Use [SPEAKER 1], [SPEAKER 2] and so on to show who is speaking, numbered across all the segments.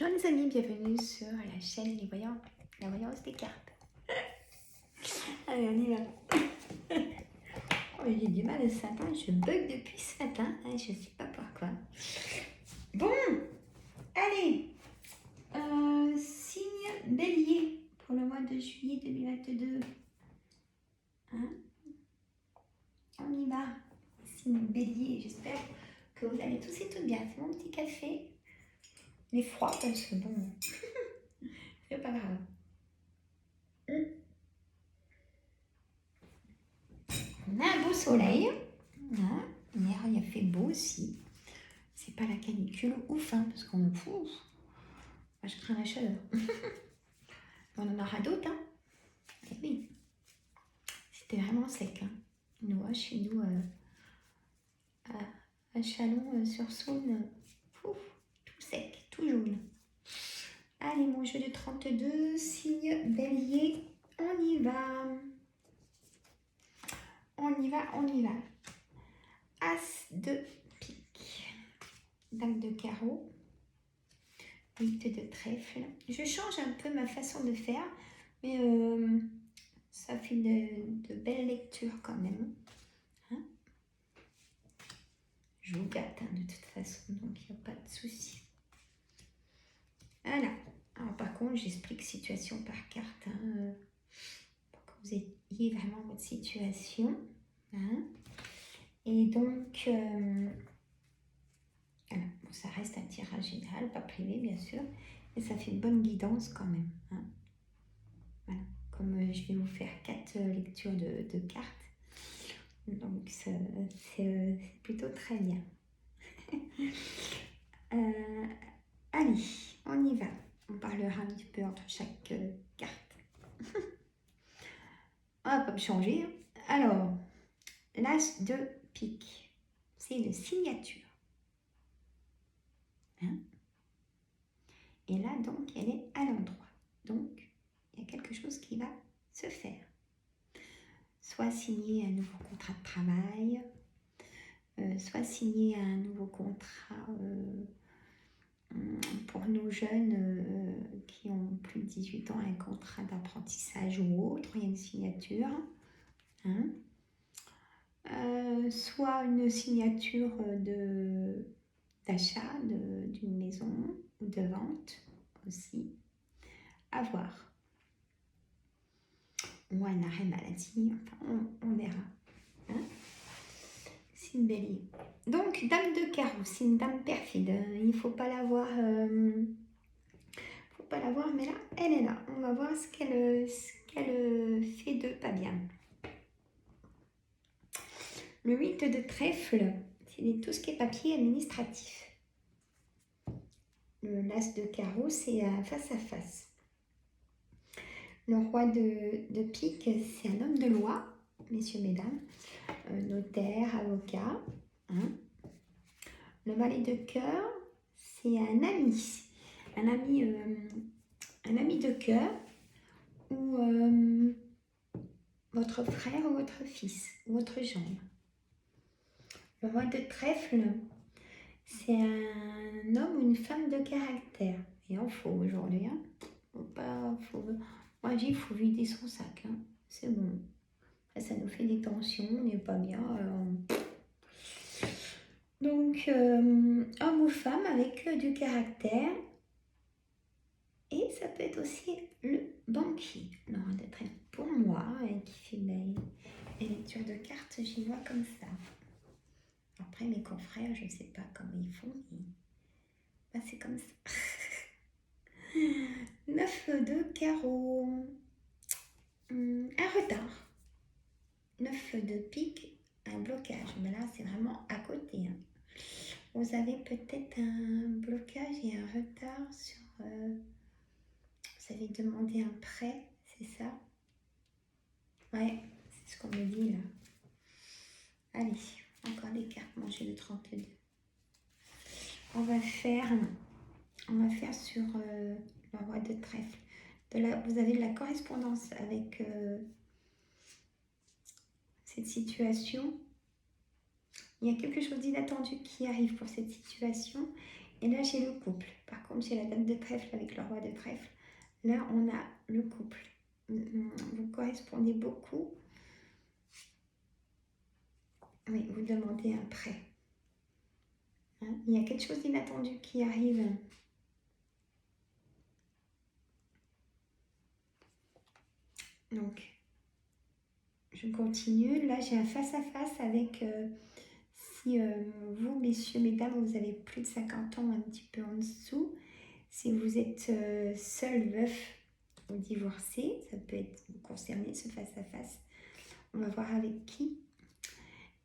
[SPEAKER 1] Bonjour les amis, bienvenue sur la chaîne la voyance des cartes. Allez, on y va. Oh, j'ai du mal ce matin, je bug depuis ce matin, je ne sais pas pourquoi. Bon, allez, signe bélier pour le mois de juillet 2022. Hein, on y va, signe bélier, j'espère que vous allez tous et toutes bien. C'est mon petit café. Il est froid parce que bon, c'est pas grave. On a un beau soleil. Hein, hier, il a fait beau aussi. C'est pas la canicule ouf, hein, parce qu'on fout. Je crains la chaleur. On en aura d'autres, hein. Et oui. C'était vraiment sec, hein. Nous, chez nous, à Chalon-sur-Saône, tout sec, tout jaune. Allez, mon jeu de 32, signe bélier, on y va. On y va, on y va. As de pique, dame de carreau, 8 de trèfle. Je change un peu ma façon de faire, mais ça fait de belles lectures quand même. Hein, je vous gâte de toute façon, donc il n'y a pas de souci. Voilà. Alors par contre, j'explique situation par carte, hein, pour que vous ayez vraiment votre situation. Hein. Et donc, voilà. Bon, ça reste un tirage général, pas privé bien sûr, mais ça fait une bonne guidance quand même. Hein. Voilà. Comme je vais vous faire 4 lectures de cartes, donc c'est plutôt très bien. Allez, on y va. On parlera un petit peu entre chaque carte. On va pas me changer. Alors, l'as de pique, c'est une signature. Hein, et là, donc, elle est à l'endroit. Donc, il y a quelque chose qui va se faire. Soit signer un nouveau contrat de travail, soit signer un nouveau contrat pour nos jeunes qui ont plus de 18 ans, un contrat d'apprentissage ou autre, il y a une signature. Hein. Soit une signature d'achat d'une maison ou de vente aussi, à voir. Ou un arrêt maladie, enfin on verra. Hein, signe bélier. Donc, dame de carreau, c'est une dame perfide. Il ne faut pas la voir, mais là, elle est là. On va voir ce qu'elle fait de pas bien. Le 8 de trèfle, c'est tout ce qui est papier administratif. L'as de carreau, c'est face à face. Le roi de pique, c'est un homme de loi, messieurs, mesdames, notaire, avocat. Hein. Le valet de cœur, c'est un ami. Un ami de cœur ou votre frère ou votre fils ou votre gendre. Le roi de trèfle, c'est un homme ou une femme de caractère. Et en faut aujourd'hui. Hein. Moi, je dis, il faut vider son sac. Hein. C'est bon. Après, ça nous fait des tensions, on n'est pas bien. Donc, homme ou femme avec du caractère. Et ça peut être aussi le banquier. Le roi de trèfle pour moi, qui fait les lectures de cartes, j'y vois comme ça. Après, mes confrères, je ne sais pas comment ils font, mais c'est comme ça. 9 de carreau. Un retard. 9 de pique, un blocage. Mais là, c'est vraiment à côté. Hein. Vous avez peut-être un blocage et un retard sur... vous avez demandé un prêt, c'est ça? Ouais, c'est ce qu'on me dit là. Allez, encore des cartes, moi j'ai le 32. On va faire sur le roi de trèfle. Vous avez de la correspondance avec cette situation. Il y a quelque chose d'inattendu qui arrive pour cette situation. Et là, j'ai le couple. Par contre, j'ai la dame de trèfle avec le roi de trèfle. Là, on a le couple. Vous correspondez beaucoup. Oui, vous demandez un prêt. Hein, il y a quelque chose d'inattendu qui arrive. Donc, je continue. Là, j'ai un face-à-face avec... si vous, messieurs, mesdames, vous avez plus de 50 ans, un petit peu en dessous. Si vous êtes seul, veuf ou divorcé, ça peut être vous concerner, ce face-à-face. On va voir avec qui.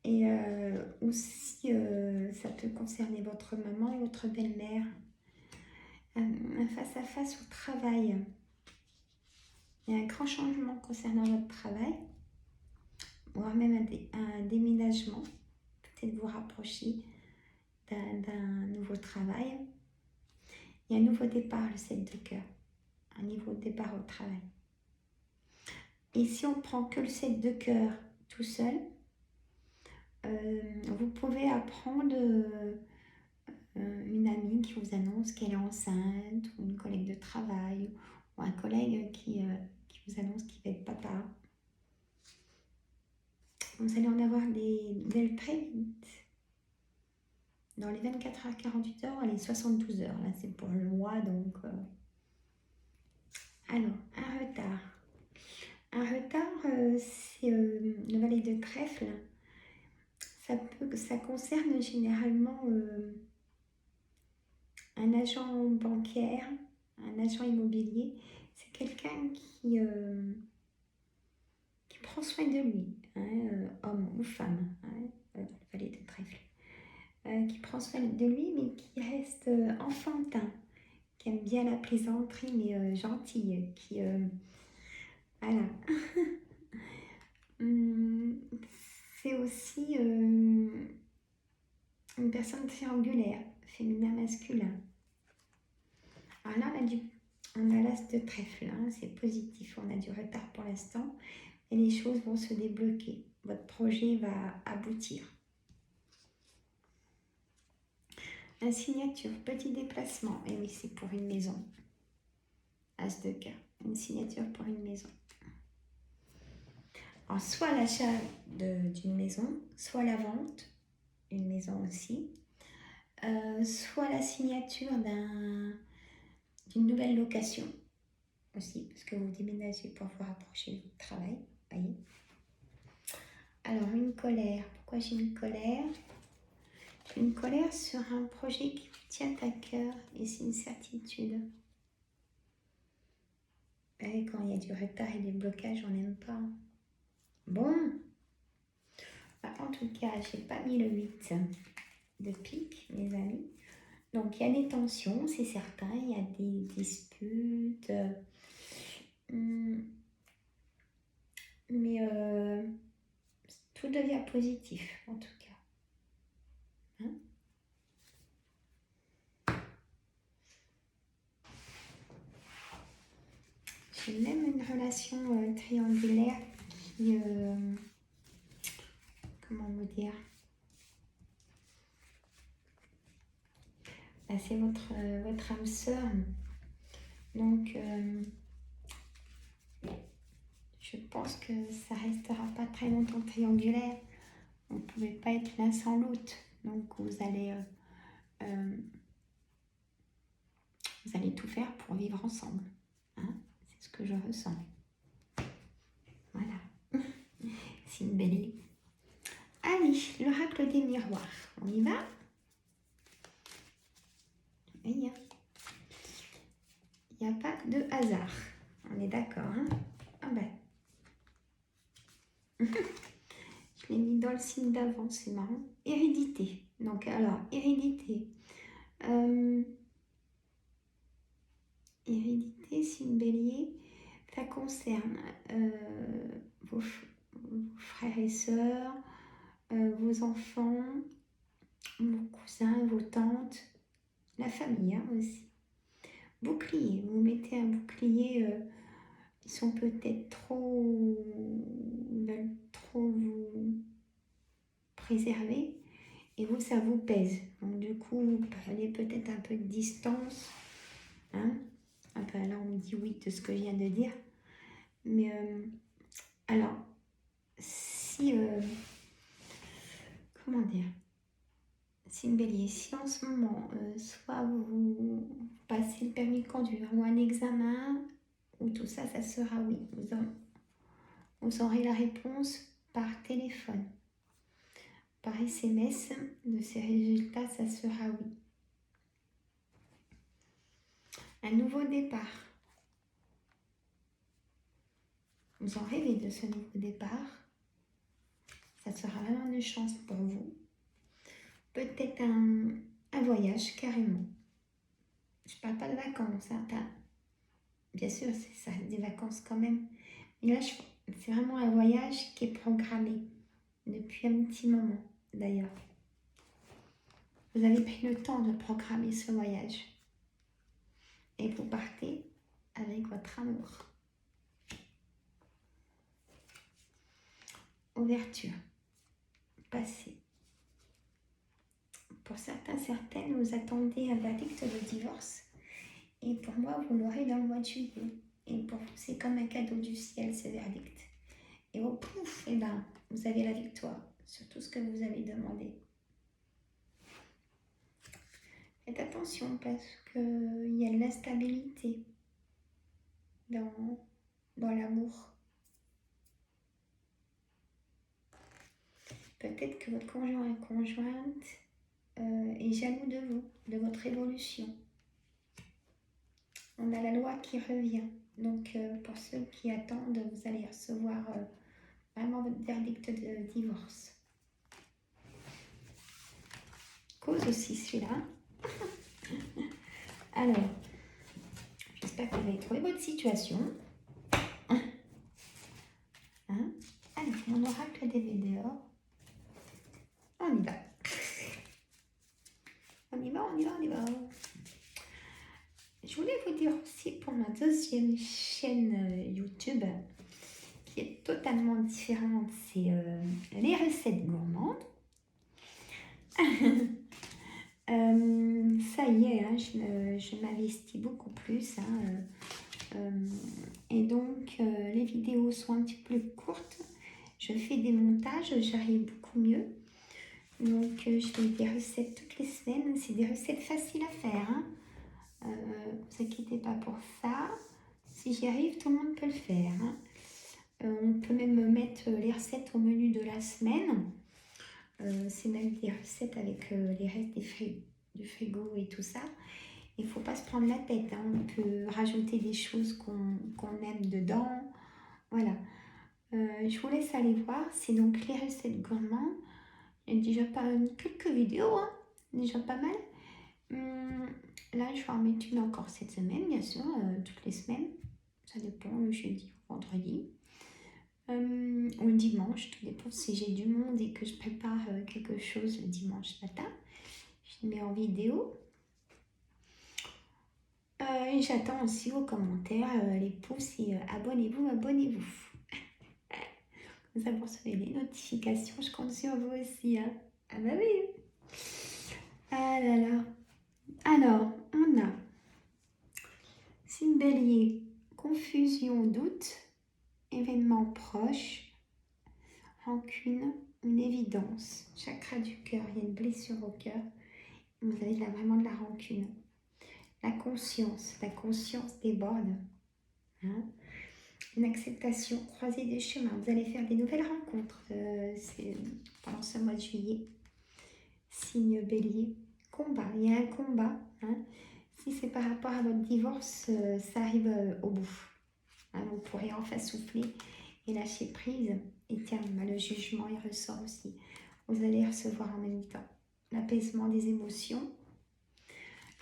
[SPEAKER 1] Et aussi, ça peut concerner votre maman et votre belle-mère. Un face-à-face au travail. Il y a un grand changement concernant votre travail, voire même un déménagement. Peut-être vous rapprocher d'un nouveau travail. Il y a un nouveau départ, le 7 de cœur. Un nouveau départ au travail. Et si on prend que le 7 de cœur tout seul, vous pouvez apprendre une amie qui vous annonce qu'elle est enceinte, ou une collègue de travail, ou un collègue qui vous annonce qu'il va être papa. Vous allez en avoir des nouvelles très vite. Dans les 24 heures, 48 heures, les 72 heures. Là, c'est pour le mois, donc... Alors, un retard. Un retard, c'est le valet de trèfle. Ça concerne généralement un agent bancaire, un agent immobilier. C'est quelqu'un qui prend soin de lui, hein, homme ou femme, hein, le valet de trèfle. Qui prend soin de lui, mais qui reste enfantin, qui aime bien la plaisanterie, mais gentille, qui... voilà. C'est aussi une personne triangulaire, féminin-masculin. Alors là, on a l'as de trèfle, hein, c'est positif, on a du retard pour l'instant, et les choses vont se débloquer. Votre projet va aboutir. La signature, petit déplacement, et oui, c'est pour une maison. As de cœur, une signature pour une maison. Alors, soit l'achat d'une maison, soit la vente, une maison aussi, soit la signature d'une nouvelle location aussi, parce que vous déménagez pour vous rapprocher de votre travail, voyez. Alors, une colère. Pourquoi j'ai une colère? J'ai une colère sur un projet qui vous tient à cœur et c'est une certitude. Et quand il y a du retard et des blocages, on n'aime pas. Bon. Bah, en tout cas, j'ai pas mis le 8 de pique, mes amis. Donc, il y a des tensions, c'est certain. Il y a des disputes. Mais tout devient positif, en tout cas. Hein? J'ai même une relation triangulaire qui... comment vous dire? Bah, c'est votre âme sœur. Donc, je pense que ça restera pas très longtemps triangulaire. Vous ne pouvez pas être l'un sans l'autre. Donc, vous allez tout faire pour vivre ensemble. Hein, c'est ce que je ressens. Voilà. C'est une belle idée. Allez, l'oracle des miroirs. On y va? Il n'y a pas de hasard. On est d'accord, hein? Ah ben. Je l'ai mis dans le signe d'avant, c'est marrant. Hérédité. Donc, alors, hérédité. Hérédité, signe bélier. Ça concerne vos frères et sœurs, vos enfants, vos cousins, vos tantes, la famille, hein, aussi. Bouclier, vous mettez un bouclier, ils sont peut-être ils veulent trop vous préserver et vous, ça vous pèse. Donc du coup, vous prenez peut-être un peu de distance. Hein? Enfin, là, on me dit oui de ce que je viens de dire. Mais alors, si... comment dire? Si une bélier, si en ce moment, soit vous passez le permis de conduire ou un examen, ou tout ça, ça sera oui. Vous aurez la réponse par téléphone. Par SMS, de ces résultats, ça sera oui. Un nouveau départ. Vous en rêvez de ce nouveau départ. Ça sera vraiment une chance pour vous. Peut-être un voyage carrément. Je ne parle pas de vacances. Hein. Bien sûr, c'est ça, des vacances quand même. Mais là, c'est vraiment un voyage qui est programmé depuis un petit moment d'ailleurs. Vous avez pris le temps de programmer ce voyage. Et vous partez avec votre amour. Ouverture. Passé. Pour certains, certaines, vous attendez un verdict de divorce. Et pour moi, vous l'aurez dans le mois de juillet. Et pour vous, c'est comme un cadeau du ciel, ce verdict. Et au pouf, et ben, vous avez la victoire sur tout ce que vous avez demandé. Faites attention parce qu'il y a de l'instabilité dans l'amour. Peut-être que votre conjoint et conjointe est jaloux de vous, de votre évolution. On a la loi qui revient. Donc, pour ceux qui attendent, vous allez recevoir vraiment votre verdict de divorce. Cause aussi celui-là. Alors, j'espère que vous avez trouvé votre situation. Hein? Alors, mon oracle des vidéos. On y va. On y va, on y va, on y va. Je voulais vous dire aussi pour ma deuxième chaîne YouTube, qui est totalement différente, c'est les recettes gourmandes. Ça y est, hein, je m'investis beaucoup plus. Hein, et donc, les vidéos sont un petit peu plus courtes. Je fais des montages, j'arrive beaucoup mieux. Donc, je fais des recettes toutes les semaines. C'est des recettes faciles à faire. Hein. Vous inquiétez pas pour ça. Si j'y arrive, tout le monde peut le faire. Hein. On peut même mettre les recettes au menu de la semaine. C'est même des recettes avec les restes du frigo et tout ça. Il ne faut pas se prendre la tête. Hein. On peut rajouter des choses qu'on aime dedans. Voilà. Je vous laisse aller voir. C'est donc les recettes gourmandes. Il y a déjà pas quelques vidéos. Hein. Déjà pas mal. Là, je vais en mettre une encore cette semaine, bien sûr. Toutes les semaines. Ça dépend, le jeudi ou vendredi. Ou le dimanche, tout dépend si j'ai du monde et que je prépare quelque chose le dimanche matin. Je mets en vidéo. Et j'attends aussi vos commentaires, les pouces et abonnez-vous. Comme ça, vous recevez les notifications. Je compte sur vous aussi. Hein. Ah bah oui. Ah là là. Alors, on a signe bélier, confusion, doute, événement proche, rancune, une évidence, chakra du cœur, il y a une blessure au cœur, vous avez là vraiment de la rancune. La conscience déborde. Hein. Une acceptation, croiser des chemins, vous allez faire des nouvelles rencontres pendant ce mois de juillet. Signe bélier, combat, il y a un combat. Hein. Si c'est par rapport à votre divorce, ça arrive au bout. Hein, vous pourrez enfin souffler et lâcher prise. Et tiens, le jugement, il ressort aussi. Vous allez recevoir en même temps l'apaisement des émotions,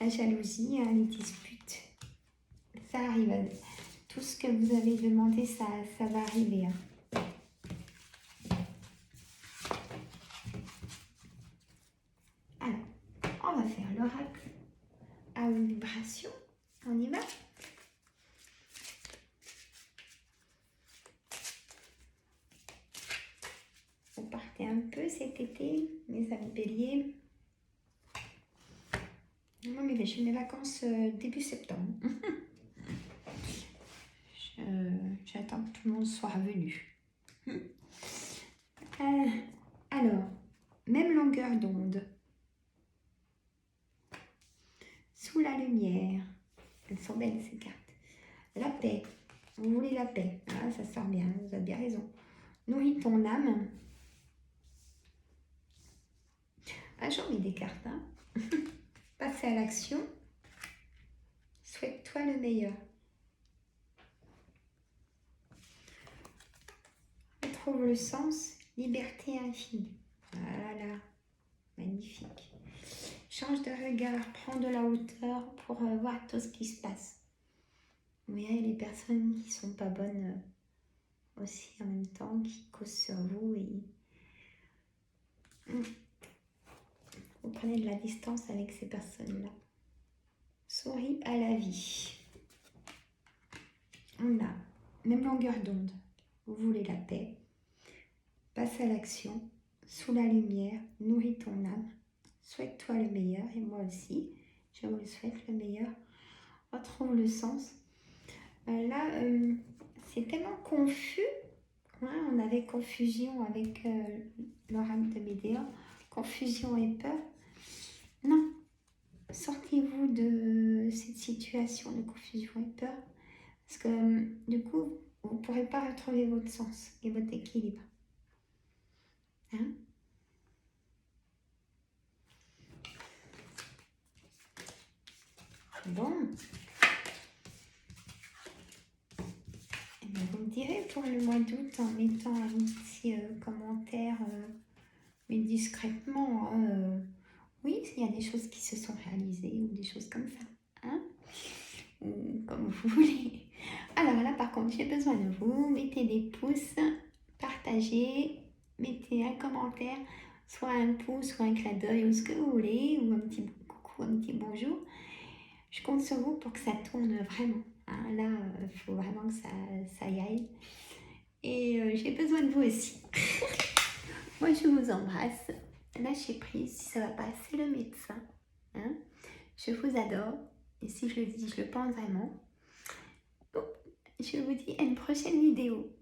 [SPEAKER 1] la jalousie, hein, les disputes. Ça arrive. Tout ce que vous avez demandé, ça va arriver. Hein. Alors, on va faire l'oracle à vibration. On y va? Vous partez un peu. peu cet été, mes amis béliers. Moi, j'ai mes vacances début septembre. J'attends que tout le monde soit revenu. Alors, même longueur d'onde. Sous la lumière. Elles sont belles ces cartes. La paix. Vous voulez la paix. Ah, ça sort bien, vous avez bien raison. Nourris ton âme. Ah, j'en mets des cartes. Hein. Passer à l'action. Souhaite-toi le meilleur. Trouve le sens. Liberté infinie. Voilà. Magnifique. Change de regard. Prends de la hauteur pour voir tout ce qui se passe. Vous voyez les personnes qui sont pas bonnes aussi en même temps, qui causent sur vous et vous prenez de la distance avec ces personnes-là. Souris à la vie. On a même longueur d'onde. Vous voulez la paix. Passe à l'action. Sous la lumière. Nourris ton âme. Souhaite-toi le meilleur et moi aussi. Je vous le souhaite le meilleur. Retrouve le sens. Là, c'est tellement confus. Ouais, on avait confusion avec l'oracle de Médéan. Confusion et peur. Non. Sortez-vous de cette situation de confusion et peur. Parce que du coup, vous ne pourrez pas retrouver votre sens et votre équilibre. Hein? Bon. Et bien, vous me direz pour le mois d'août en mettant un petit commentaire, mais discrètement. Oui, il y a des choses qui se sont réalisées ou des choses comme ça. Hein? Ou comme vous voulez. Alors là, par contre, j'ai besoin de vous. Mettez des pouces, partagez, mettez un commentaire, soit un pouce, soit un clin d'œil, ou ce que vous voulez, ou un petit coucou, un petit bonjour. Je compte sur vous pour que ça tourne vraiment. Hein. Là, il faut vraiment que ça y aille. Et j'ai besoin de vous aussi. Moi, je vous embrasse. Lâchez prise. Si ça ne va pas, c'est le médecin. Hein. Je vous adore. Et si je le dis, je le pense vraiment. Bon, je vous dis à une prochaine vidéo.